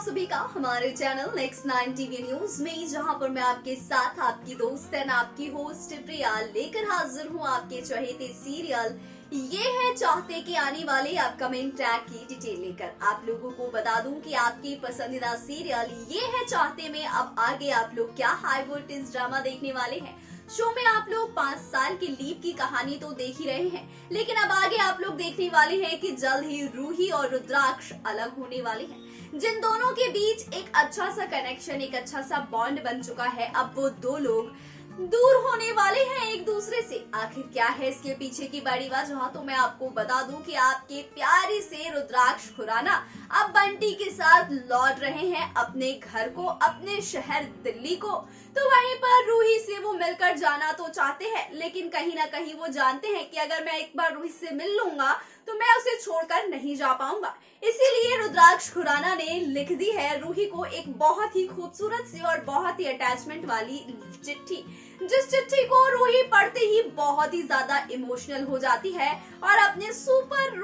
सभी का हमारे चैनल नेक्स्ट 9 टीवी न्यूज में, जहां पर मैं आपके साथ आपकी दोस्त एंड आपकी होस्ट प्रिया लेकर हाजिर हूं आपके चहेते सीरियल ये है चाहते कि आने वाले अपकमिंग टैग की डिटेल लेकर। आप लोगों को बता दूं कि आपकी पसंदीदा सीरियल ये है चाहते में अब आगे आप लोग क्या हाई वोल्टेज ड्रामा देखने वाले हैं। शो में आप लोग 5 साल के लीव की कहानी तो देख ही रहे हैं, लेकिन अब आगे आप लोग देखने वाले हैं कि जल्द ही रूही और रुद्राक्ष अलग होने वाले हैं। जिन दोनों के बीच एक अच्छा सा कनेक्शन, एक अच्छा सा बॉन्ड बन चुका है, अब वो दो लोग दूर होने वाले हैं एक दूसरे से। आखिर क्या है इसके पीछे की बड़ी वजह, तो मैं आपको बता दूं कि आपके प्यारे से रुद्राक्ष खुराना अब बंटी के साथ लौट रहे हैं अपने घर को, अपने शहर दिल्ली को। तो वहीं पर रूही से वो मिलकर जाना तो चाहते हैं, लेकिन कहीं ना कहीं वो जानते हैं कि अगर मैं एक बार रूही से मिल लूंगा तो मैं उसे छोड़कर नहीं जा पाऊंगा। इसीलिए रुद्राक्ष खुराना ने लिख दी है रूही को एक बहुत ही खूबसूरत सी और बहुत ही अटैचमेंट वाली चिट्ठी, जिस चिट्ठी को रूही पढ़ते ही बहुत ही ज्यादा इमोशनल हो जाती है और अपने सुपर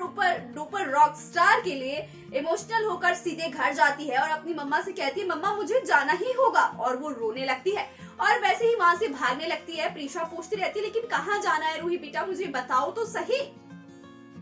डुपर रॉक स्टार के लिए इमोशनल होकर सीधे घर जाती है और अपनी मम्मा से कहती है मम्मा मुझे जाना ही होगा, और वो रोने लगती है और वैसे ही वहां से भागने लगती है। प्रीशा पूछती रहती है लेकिन कहाँ जाना है रूही बेटा, मुझे बताओ तो सही।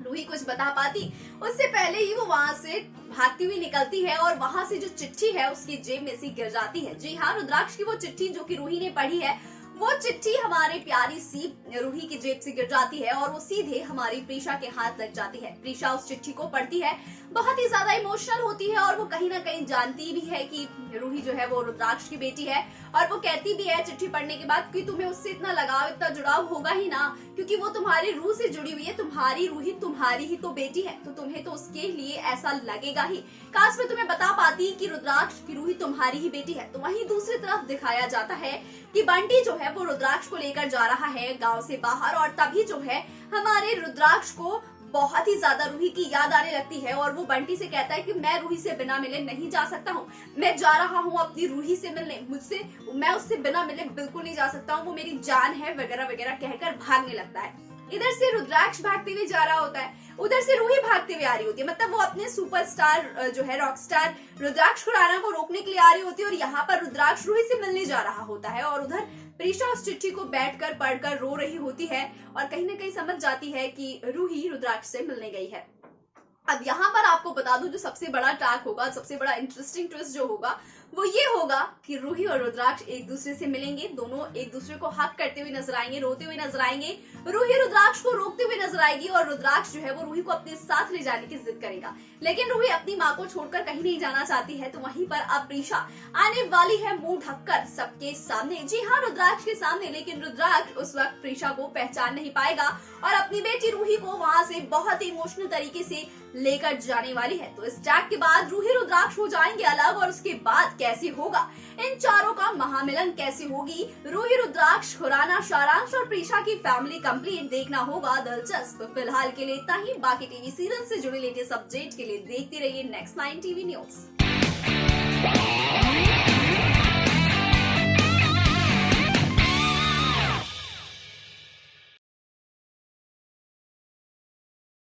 रूही कुछ बता पाती उससे पहले ही वो वहां से भागती हुई निकलती है और वहां से जो चिट्ठी है उसकी जेब में से गिर जाती है। जी हाँ, रुद्राक्ष की वो चिट्ठी जो कि रूही ने पढ़ी है, वो चिट्ठी हमारे प्यारी सी रूही की जेब से गिर जाती है और वो सीधे हमारी प्रीशा के हाथ लग जाती है। प्रीशा उस चिट्ठी को पढ़ती है, बहुत ही ज्यादा इमोशनल होती है और वो कहीं ना कहीं जानती भी है कि रूही जो है वो रुद्राक्ष की बेटी है। और वो कहती भी है चिट्ठी पढ़ने के बाद कि तुम्हें उससे इतना लगाव, इतना जुड़ाव होगा ही ना, क्योंकि वो तुम्हारी रूह से जुड़ी हुई है, तुम्हारी रूही तुम्हारी ही तो बेटी है, तो तुम्हें तो उसके लिए ऐसा लगेगा ही। काश में तुम्हें बता पाती कि रुद्राक्ष की रूही तुम्हारी ही बेटी है। तो वहीं दूसरी तरफ दिखाया जाता है कि बंटी जो है वो रुद्राक्ष को लेकर जा रहा है गांव से बाहर, और तभी जो है हमारे रुद्राक्ष को बहुत ही ज्यादा रूही की याद आने लगती है और वो बंटी से कहता है कि मैं रूही से बिना मिले नहीं जा सकता हूँ, मैं जा रहा हूँ अपनी रूही से मिलने, मैं उससे बिना मिले बिल्कुल नहीं जा सकता हूँ, वो मेरी जान है वगैरह वगैरह कहकर भागने लगता है। इधर से रुद्राक्ष भागते हुए जा रहा होता है, उधर से रूही भागते हुए आ रही होती है। मतलब वो अपने सुपरस्टार जो है रॉक स्टार रुद्राक्ष खुराना को रोकने के लिए आ रही होती है और यहाँ पर रुद्राक्ष रूही से मिलने जा रहा होता है और उधर प्रीशा उस चिट्ठी को बैठकर पढ़कर रो रही होती है और कहीं ना कहीं समझ जाती है कि रूही रुद्राक्ष से मिलने गई है। अब यहाँ पर आपको बता दूं जो सबसे बड़ा टैग होगा, सबसे बड़ा इंटरेस्टिंग ट्विस्ट जो होगा वो ये होगा कि रूही और रुद्राक्ष एक दूसरे से मिलेंगे, दोनों एक दूसरे को हक करते हुए नजर आएंगे, रोते हुए नजर आएंगे। रूही रुद्राक्ष को रोकते हुए नजर आएगी और रुद्राक्ष जो है वो रूही को अपने साथ ले जाने की जिद करेगा, लेकिन रूही अपनी माँ को छोड़कर कहीं नहीं जाना चाहती है। तो वहीं पर अब प्रीशा आने वाली है मुंह ढककर सबके सामने, जी हाँ रुद्राक्ष के सामने, लेकिन रुद्राक्ष उस वक्त प्रीशा को पहचान नहीं पाएगा और अपनी बेटी रूही को वहां से बहुत ही इमोशनल तरीके से लेकर जाने वाली है। तो इस टैग के बाद रूही रुद्राक्ष हो जाएंगे अलग और उसके बाद कैसे होगा इन चारों का महामिलन, कैसे होगी रूही रुद्राक्ष खुराना सारांश और प्रीशा की फैमिली कंप्लीट, देखना होगा दिलचस्प। फिलहाल के लिए इतना ही, बाकी टीवी सीरियल से जुड़े लेटेस्ट अपडेट के लिए देखते रहिए नेक्स्ट 9 टीवी न्यूज।